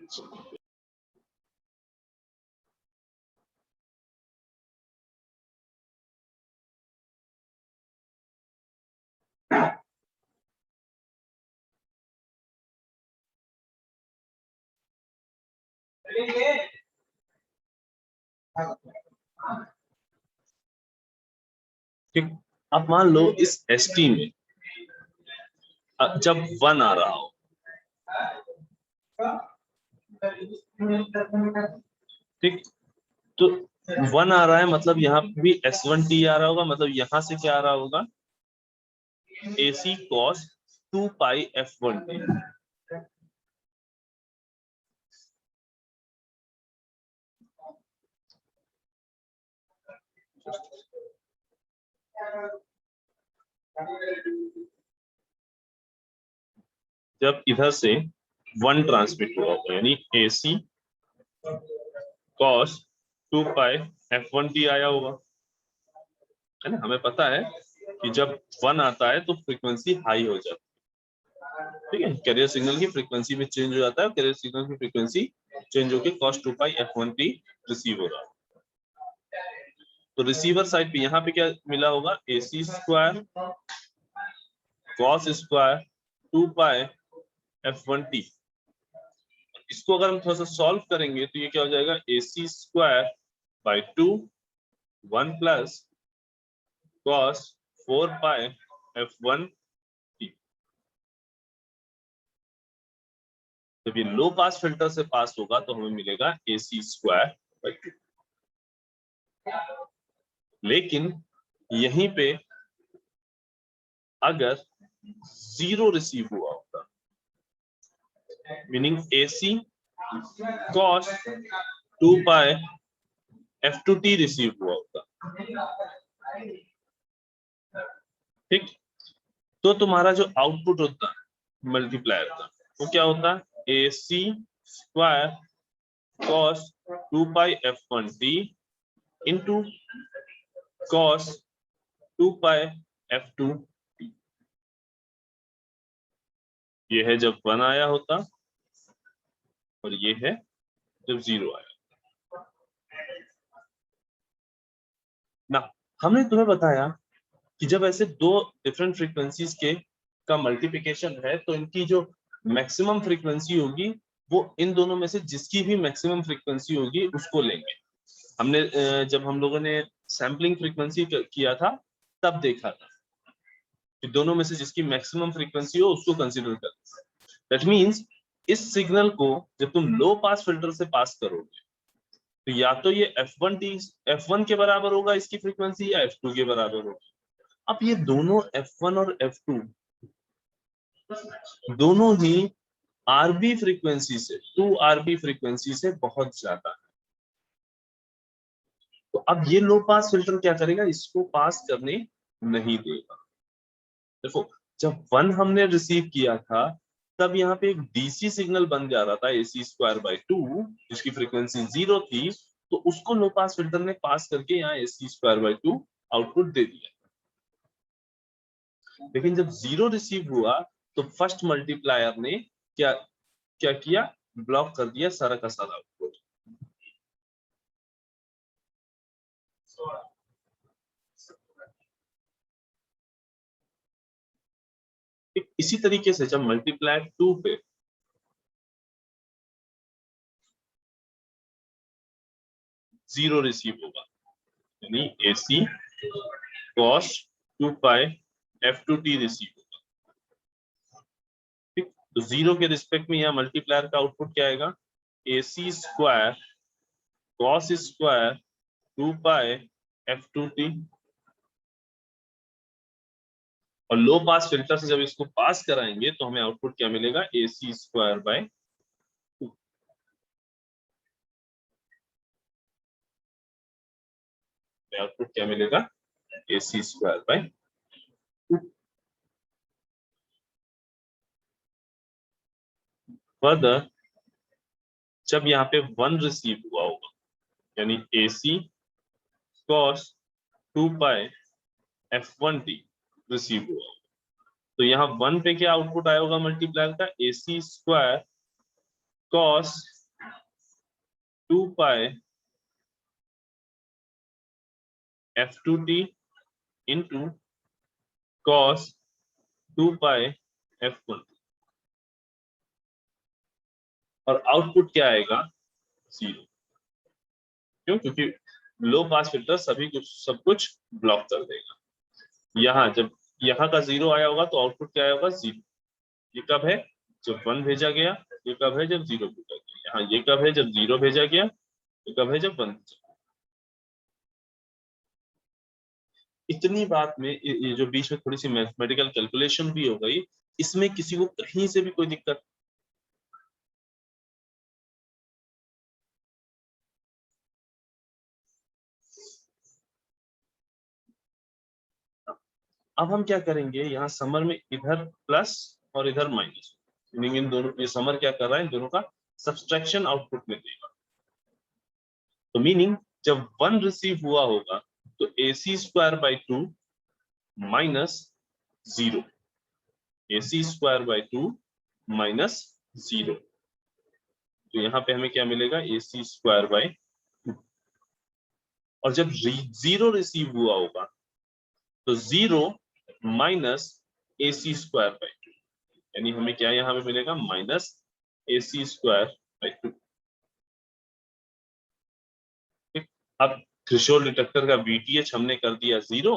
ठीक, अब मान लो इस ST में जब 1 आ रहा हो, ठीक, तो 1 आ रहा है मतलब यहाँ भी S1T आ रहा होगा, मतलब यहां से क्या आ रहा होगा, AC cos 2 पाई F1T। जब इधर से 1 ट्रांसमिट हुआ होगा, यानी AC cos 2 पाई F1T आया होगा, है ना। हमें पता है कि जब 1 आता है तो फ्रीक्वेंसी हाई हो जाती है, ठीक है, कैरियर सिग्नल की फ्रीक्वेंसी में चेंज हो जाता है, कैरियर सिग्नल की फ्रीक्वेंसी चेंज होकर cos 2 पाई F1T रिसीव हो रहा है। तो रिसीवर साइड पे यहाँ पे क्या मिला होगा, AC स्क्वायर cos स्क्वायर 2 पाई F1T। इसको अगर हम थोड़ा सा सॉल्व करेंगे तो ये क्या हो जाएगा, AC square by 2 1 plus cos 4 pi F1T। जब ये लो पास फिल्टर से पास होगा तो हमें मिलेगा AC स्क्वायर बाई 2। लेकिन यहीं पे अगर 0 रिसीव हुआ होता, मीनिंग AC cos 2 पाई F2T रिसीव हुआ होता, ठीक, तो तुम्हारा जो आउटपुट होता है मल्टीप्लायर का वो क्या होता है, AC स्क्वायर cos 2 पाई F1T इंटू cos 2 पाई F2T। ये है जब 1 आया होता और ये है जब 0 आया ना। हमने तुम्हें बताया कि जब ऐसे दो डिफरेंट फ्रीक्वेंसीज के का मल्टीप्लिकेशन है तो इनकी जो मैक्सिमम फ्रीक्वेंसी होगी वो इन दोनों में से जिसकी भी मैक्सिमम फ्रीक्वेंसी होगी उसको लेंगे। हमने जब हम लोगों ने सैम्पलिंग फ्रीक्वेंसी किया था तब देखा था कि दोनों में से जिसकी मैक्सिमम फ्रीक्वेंसी हो उसको कंसीडर कर। दैट मींस इस सिग्नल को जब तुम लो पास फिल्टर से पास करोगे तो या तो ये F1 के बराबर होगा इसकी फ्रीक्वेंसी, या F2 के बराबर होगा। अब ये दोनों F1 और F2 दोनों ही RB फ्रीक्वेंसी से 2 RB फ्रीक्वेंसी से बहुत ज्यादा है। तो अब ये लो पास फिल्टर क्या करेगा, इसको पास करने नहीं देगा। देखो जब 1 हमने रिसीव किया था तब यहाँ पे एक DC सिग्नल बन जा रहा था AC स्क्वायर बाई 2 जिसकी फ्रीक्वेंसी 0 थी, तो उसको लो पास फिल्टर ने पास करके यहाँ AC स्क्वायर बाई 2 आउटपुट दे दिया। लेकिन जब 0 रिसीव हुआ तो फर्स्ट मल्टीप्लायर ने क्या क्या किया, ब्लॉक कर दिया सारा का सारा आउटपुट। इसी तरीके से जब मल्टीप्लायर 2 पे जीरो रिसीव होगा यानी AC cos 2 पाई F2T रिसीव होगा, ठीक। तो 0 के रिस्पेक्ट में यहाँ मल्टीप्लायर का आउटपुट क्या आएगा, AC स्क्वायर cos स्क्वायर 2 पाई F2T। और लो पास फिल्टर से जब इसको पास कराएंगे तो हमें आउटपुट क्या मिलेगा, AC स्क्वायर बाय 2। आउटपुट क्या मिलेगा, AC स्क्वायर बाय 2। फर्दर जब यहाँ पे 1 रिसीव हुआ होगा यानी AC cos 2 पाई F1T रिसीव हुआ होगा, तो यहाँ 1 पे क्या आउटपुट आया होगा मल्टीप्लायर का, AC स्क्वायर cos 2 पाई f2t इंटू cos 2 पाई f1, और आउटपुट क्या आएगा? 0। क्यों? क्योंकि लो पास फिल्टर सभी कुछ सब कुछ ब्लॉक कर देगा। यहाँ जब यहाँ का 0 आया होगा तो आउटपुट क्या आया होगा? 0। ये कब है? जब 1 भेजा गया। ये कब है? जब 0 भेजा गया। यहाँ ये कब है? जब 0 भेजा गया। ये कब है? जब 1 भेजा गया। इतनी बात में ये जो बीच में थोड़ी सी मैथमेटिकल कैलकुलेशन भी हो गई, इसमें किसी को कहीं से भी कोई दिक्कत? अब हम क्या करेंगे, यहाँ समर में इधर प्लस और इधर माइनस, मीनिंग इन दोनों, ये समर क्या कर रहा है? इन दोनों का सब्सट्रैक्शन आउटपुट में देगा। तो मीनिंग जब 1 रिसीव हुआ होगा तो AC square by 2 minus 0, AC square by 2 minus 0। तो यहाँ पे हमें क्या मिलेगा? AC square by 2। और जब 0 रिसीव हुआ होगा तो 0 माइनस AC स्क्वायर बाई 2, यानी हमें क्या यहाँ पे मिलेगा? Minus AC square by 2। अब थ्रेशोल्ड डिटेक्टर का VTH हमने कर दिया 0।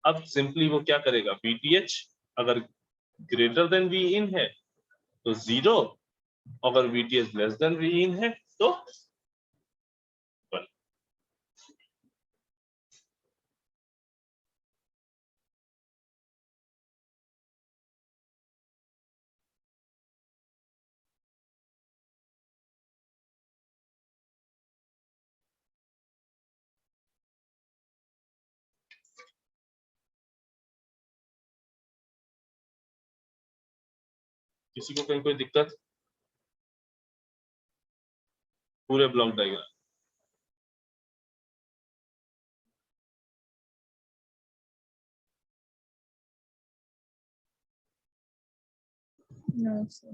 अब सिंपली वो क्या करेगा? VTH अगर ग्रेटर देन V इन है तो 0, अगर VTH लेस देन V इन है तो 1। किसी को कहीं कोई दिक्कत? पूरे ब्लॉक डायग्राम No, sir.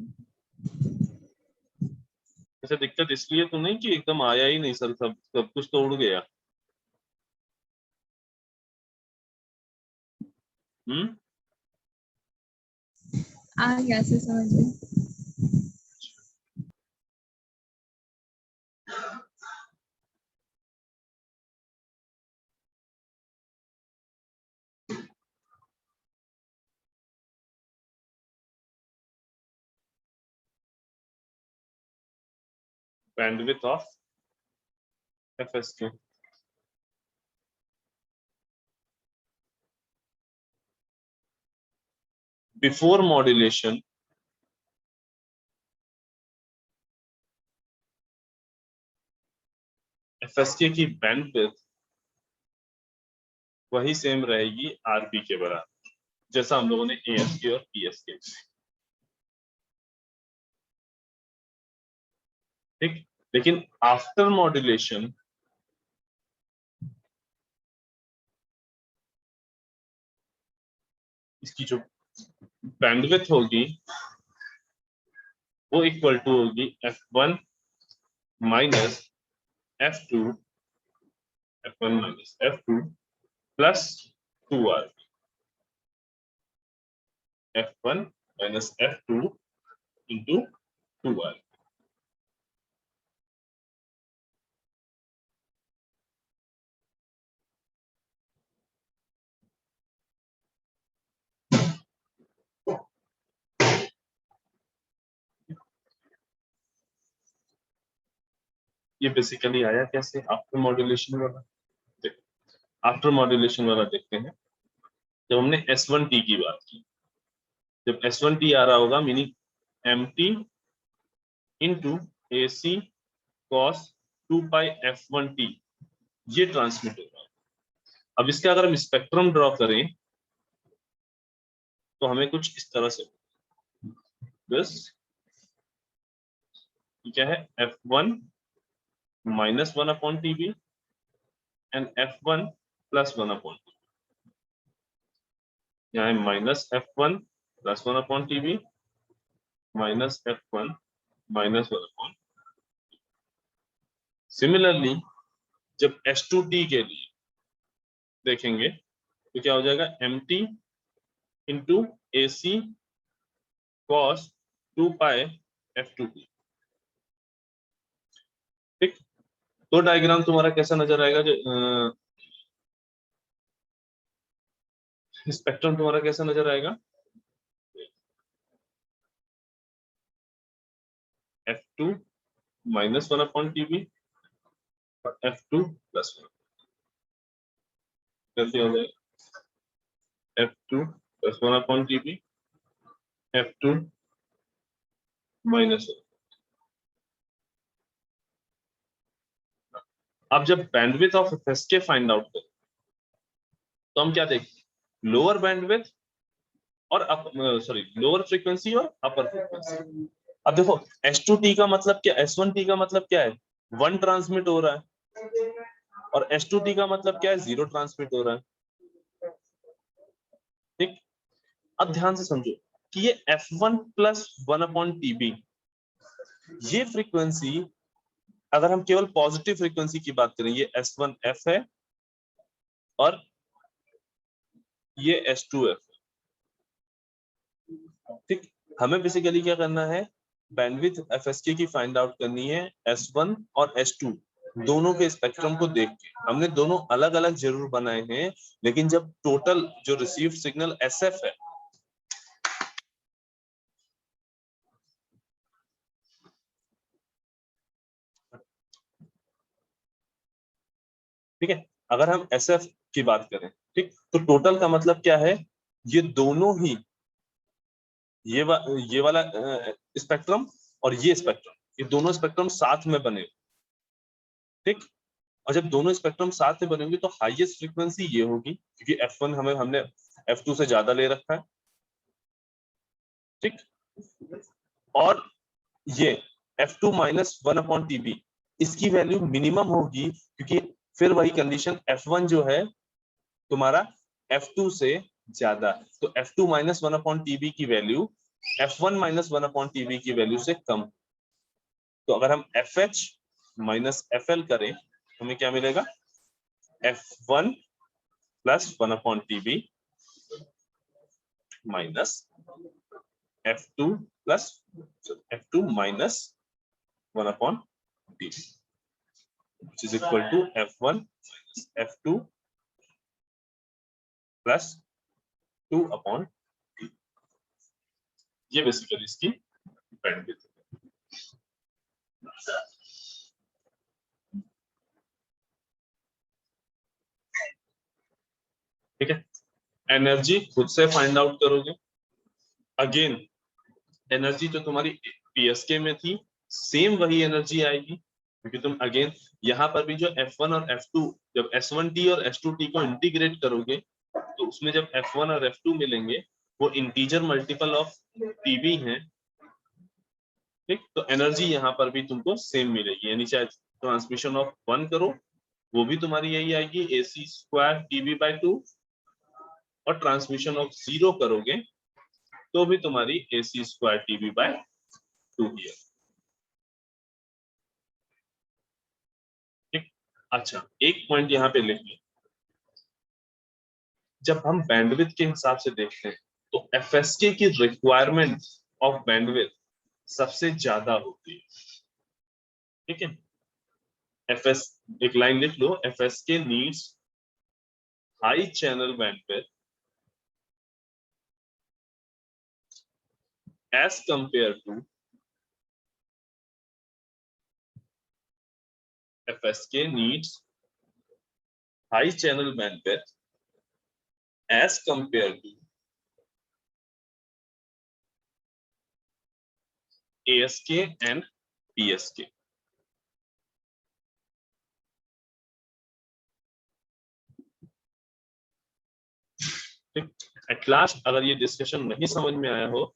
ऐसे दिक्कत इसलिए तो नहीं कि एकदम आया ही नहीं सर, सब सब कुछ तो उड़ गया। आ गया से समझ में। Bandwidth of FSK before modulation FSK की बैंडविड्थ वही सेम रहेगी RP के बराबर, जैसा हम लोगों ने ASK और PSK। ठीक, लेकिन आफ्टर मॉड्यूलेशन इसकी जो बैंडविड्थ होगी वो इक्वल टू होगी F1 minus F2, F1 minus F2 plus 2R, F1 minus F2 into 2R। ये बेसिकली आया कैसे? आफ्टर मॉड्यूलेशन वाला। आफ्टर मॉड्यूलेशन वाला देखते हैं। जब हमने S1T की बात की, जब S1T आ रहा होगा meaning MT into AC cos 2 पाई F1T, ये ट्रांसमिट होगा। अब इसका अगर हम स्पेक्ट्रम ड्रॉ करें तो हमें कुछ इस तरह से, बस क्या है? F1 minus 1 upon TB and F1 plus 1 upon, यहाँ है minus F1 plus 1 upon TB minus F1 minus 1 upon. Similarly जब S2T के लिए देखेंगे तो क्या हो जाएगा, MT इंटू AC cos 2 पाई F2T। ठीक, तो डायग्राम तुम्हारा कैसा नजर आएगा, जो स्पेक्ट्रम तुम्हारा कैसा नजर आएगा, F2 माइनस 1/TB और F2 प्लस 1, कैसे हो जाएगा, F2 plus 1/TB, F2 minus 1। अब जब bandwidth of FSK find out करें तो हम क्या देखें, लोअर बैंडविड्थ और लोअर फ्रीक्वेंसी और अपर फ्रीक्वेंसी। अब देखो S2T का मतलब क्या, S1T का मतलब क्या है, 1 ट्रांसमिट हो रहा है, और S2T का मतलब क्या है, 0 ट्रांसमिट हो रहा है। ठीक, अब ध्यान से समझो कि ये F1 प्लस 1/TB, ये फ्रीक्वेंसी अगर हम केवल पॉजिटिव फ्रीक्वेंसी की बात करें, ये S1F है और ये S2F है। ठीक, हमें बेसिकली क्या करना है, बैंडविड्थ एफएसके की फाइंड आउट करनी है S1 और S2 दोनों के स्पेक्ट्रम को देख के। हमने दोनों अलग अलग जरूर बनाए हैं, लेकिन जब टोटल जो रिसीव्ड सिग्नल SF है, ठीक है, अगर हम SF की बात करें, ठीक, तो टोटल का मतलब क्या है, ये दोनों ही, ये वाला स्पेक्ट्रम और ये स्पेक्ट्रम, ये दोनों स्पेक्ट्रम साथ में बने। ठीक, और जब दोनों स्पेक्ट्रम साथ में बनेंगे तो हाईएस्ट फ्रीक्वेंसी ये होगी, क्योंकि F1 हमने F2 से ज्यादा ले रखा है। ठीक, और ये F2 माइनस 1/TB, इसकी वैल्यू मिनिमम होगी, क्योंकि फिर वही कंडीशन, F1 जो है तुम्हारा F2 से ज्यादा, तो F2 माइनस 1/TB की वैल्यू F1 माइनस 1/TB की वैल्यू से कम। तो अगर हम FH माइनस FL करें तो हमें क्या मिलेगा, F1 plus 1/TB minus F2 plus F2 minus 1/TB, which is equal to F1 minus F2 plus 2/T। ये बेसिकली इसकी बैंडविड्थ है। ठीक है, एनर्जी खुद से फाइंड आउट करोगे। अगेन एनर्जी जो तुम्हारी PSK में थी, सेम वही एनर्जी आएगी, क्योंकि तुम अगेन यहाँ पर भी जो F1 और F2, जब S1T और S2T को इंटीग्रेट करोगे तो उसमें जब F1 और F2 मिलेंगे वो इंटीजर मल्टीपल ऑफ TB हैं। ठीक, तो एनर्जी यहाँ पर भी तुमको सेम मिलेगी, यानी चाहे ट्रांसमिशन ऑफ 1 करो वो भी तुम्हारी यही आएगी, AC² TB/2, और ट्रांसमिशन ऑफ 0 करोगे तो भी तुम्हारी AC² TB/2 ही है। ठीक, अच्छा एक पॉइंट यहाँ पे लिख लें, जब हम बैंडविड्थ के हिसाब से देखते हैं तो FSK की रिक्वायरमेंट ऑफ बैंडविड्थ सबसे ज्यादा होती है। ठीक है, FS एक लाइन लिख लो, FSK needs high channel bandwidth as compared to FSK needs high channel bandwidth as compared to ASK and PSK। ठीक, एट लास्ट अगर ये डिस्कशन नहीं समझ में आया हो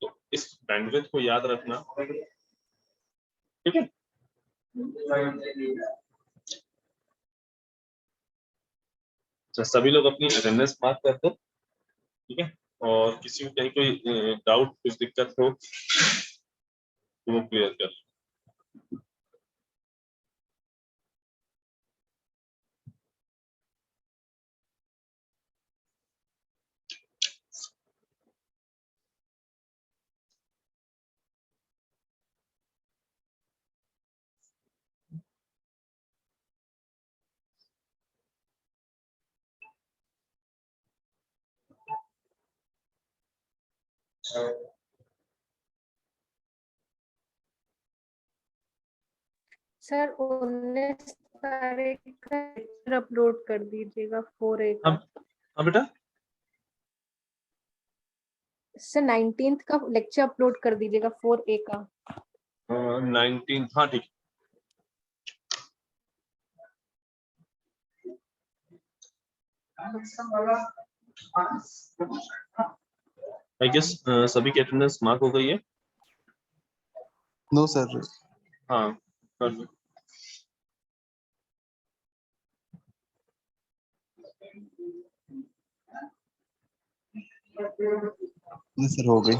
तो इस बैंडविड्थ को याद रखना। ठीक है, तो सभी लोग अपनी अटेंडेंस मार्क कर दो। ठीक है, और किसी को कहीं कोई डाउट कुछ दिक्कत हो तो वो क्लियर कर। सर 19 तारीख का लेक्चर अपलोड कर दीजिएगा 4A का। हाँ बेटा, सर 19th का लेक्चर अपलोड कर दीजिएगा 4A का। 19, हाँ ठीक। आई गेस सभी की अटेंडेंस मार्क हो गई है। No sir. हाँ कर लो। सर हो गई।